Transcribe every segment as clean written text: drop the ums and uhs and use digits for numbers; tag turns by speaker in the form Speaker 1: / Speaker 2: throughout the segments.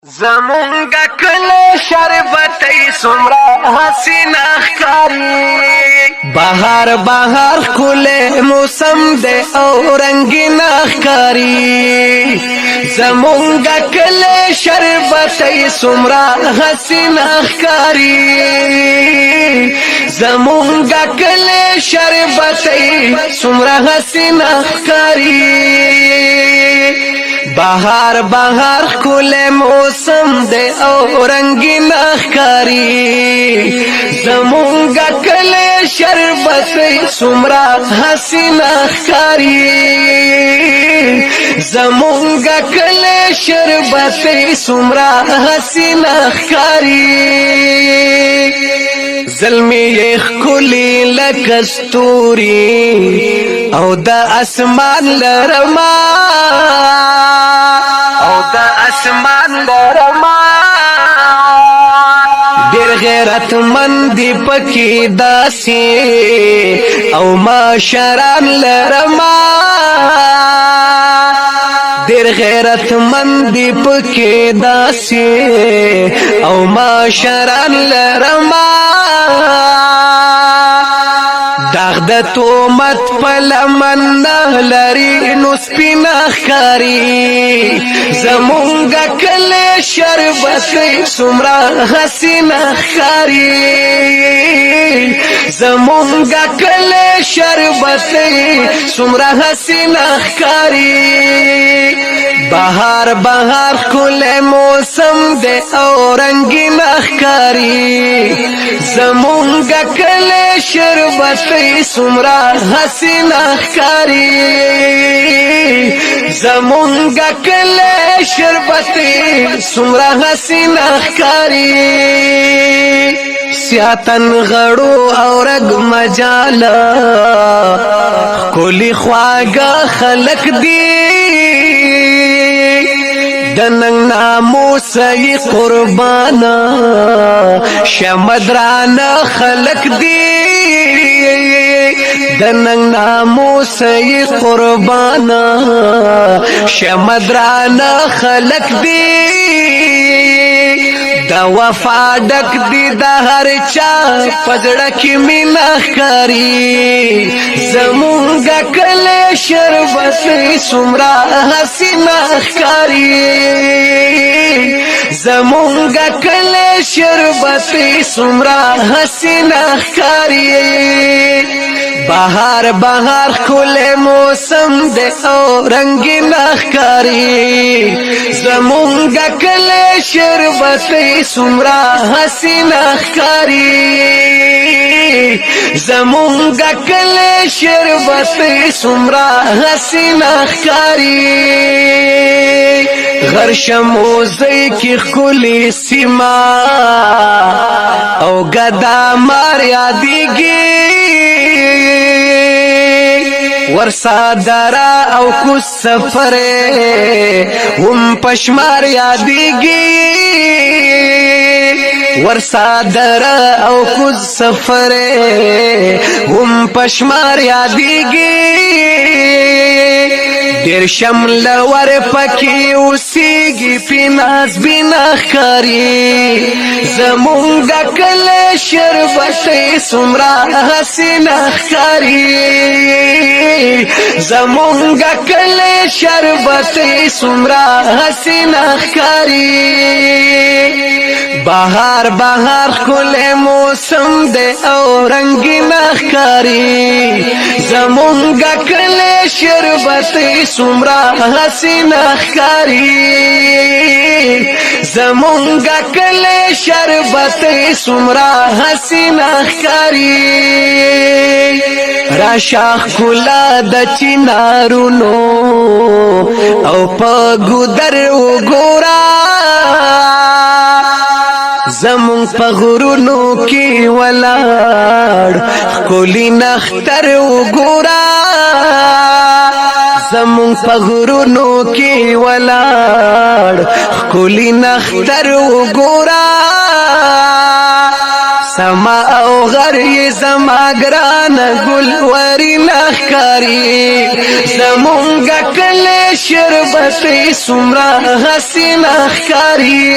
Speaker 1: زمونگا کل شربتی سمرا حسین اخکاری بہار بہار کل موسم دے او رنگین اخکاری زمونگا کل شربتی سمرا حسین اخکاری زمونگا کل شربتی سمرا حسین اخکاری بہار بہار کل موسم دے او رنگین اخکاری زمونگا کل شربت سمرا حسین اخکاری زمونگا کل شربت سمرا حسین اخکاری زلمی ایخ کلی لکستوری او دا اسمان لرما اسمان لرما دیر غیرت مندی پکی داسی او معاشران لرما دیر غیرت مندی پکی داسی او معاشران لرما داغ د تومت پلمن لري نو سپین اخکاری زمونگا کل شربت سمرا حسین اخکاری زمونگا کل شربت سمرا حسین اخکاری بہار بہار کل موسم دے او رنگین اخکاری زمونگا کل شربت سمرا حسین اخکاری زمونگا کل شربت سمرا حسین اخکاری سیاتن غړو او رګ مجالا کولی خواګه خلق دی دننګ ناموس ی قربانا شمدران خلق دی دننګ ناموس ی قربانا شمدران خلق دی دا وفا ډک دی د هر چا پزړه کې مینه ښکاري زمونږه کله شربت سمرا حسین ښکاري زمونږه کله شربت سمرا حسین ښکاري بہار بہار کل موسم دے او رنگین اخکاری زمونگا کل شربت سمرا حسین اخکاری زمونگا کل شربت سمرا حسین اخکاری غرشموزی کی خلی سیما او گدا مار یادیگی ورسا درا او کو سفر هم پشمار یادیگی ورسا درا او کو سفر هم پشمار یادیگی دیر شمل ور پکی اوسیگی پی ناز بین اخکاری زمونگا کل شربت سمرا حسین اخکاری زمونگا کل شربت سمرا حسین اخکاری بہار بہار کل موسم دے او رنگین اخکاری زمونگا کل شربت سمرا حسین اخکاری زمونگا کل شربت سمرا حسین اخکاری راشاخ کلا د چنارونو او پا گودر وګورا زمون پا غرونو کی ولاړ کولی نختر وګورا زمون پا غرونو کی ولاړ کولی نختر وګورا سما او غری زما گران گل وری نخکاری زمونگا کل شربتی سمرا حسین اخکاری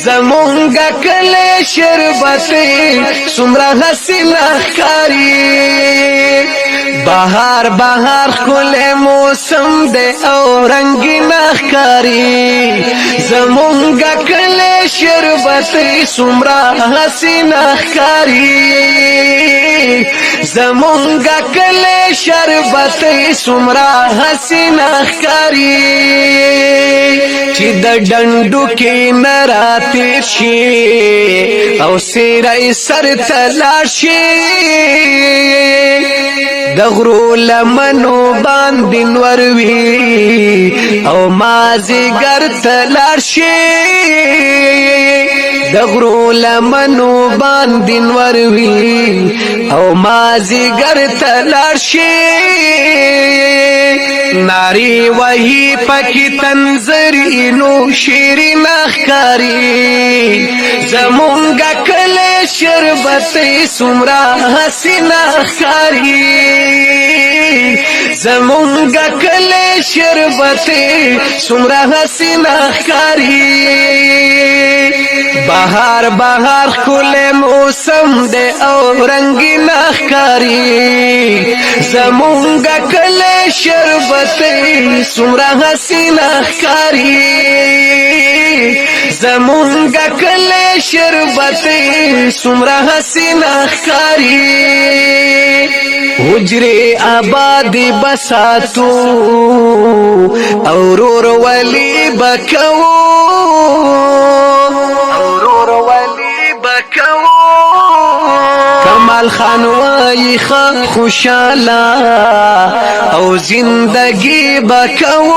Speaker 1: زمونگا کل شربتی سمرا حسین اخکاری بہار بہار کل موسم دے او رنگی نخکاری زمونگا کل شربتی سمرا حسین اخکاری زمونگا کل شربتی سمرا حسین اخکاری چی دا ڈنڈو کی نرا تیر شی او سیرائی سر تلار شی دغرو لمنو باندین وروی او مازی گر تلار شی دغرو لمنو باندین وروی او مازی گر تلار شی ناری وحی پکی تنظرینو شیرین اخکاری زمونگا کل شربتی سمرا حسین اخکاری زمونگا کل شربتی سمرا حسین اخکاری بہار بہار کل موسم دے او رنگی نخکاری زمونگا کل شربتی سمرا حسین اخکاری زمونگا کل شربتی سمرا حسین اخکاری حجری آبادی بساتو اورور ولی بکو کمال خان وای خوشالا او زندگی بکو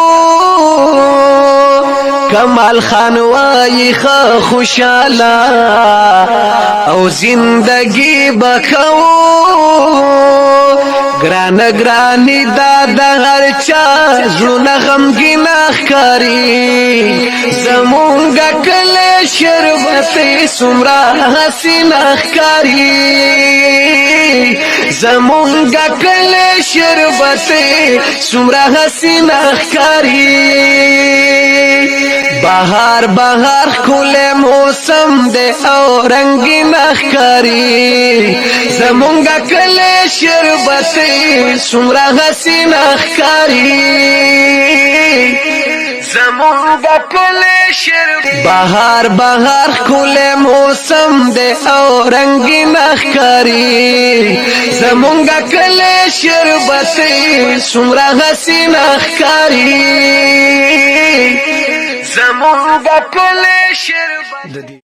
Speaker 1: کمال خان وای خوشالا او زندگی بکو گران گرانی دادا هر چا زلون غمگی نخکاری زمونگا کل شربتی سمرا حسین اخکاری زمونگا کل شربتی سمرا حسین اخکاری بہار بہار کل موسم دے او رنگی نخکاری زمونگا کل شربتی سمرا حسین اخکاری زمونگا کل شربتی بہار بہار کل موسم دے او رنگی نخکاری زمونگا کل شربتی سمرا حسین اخکاری زمونگا کل شربتی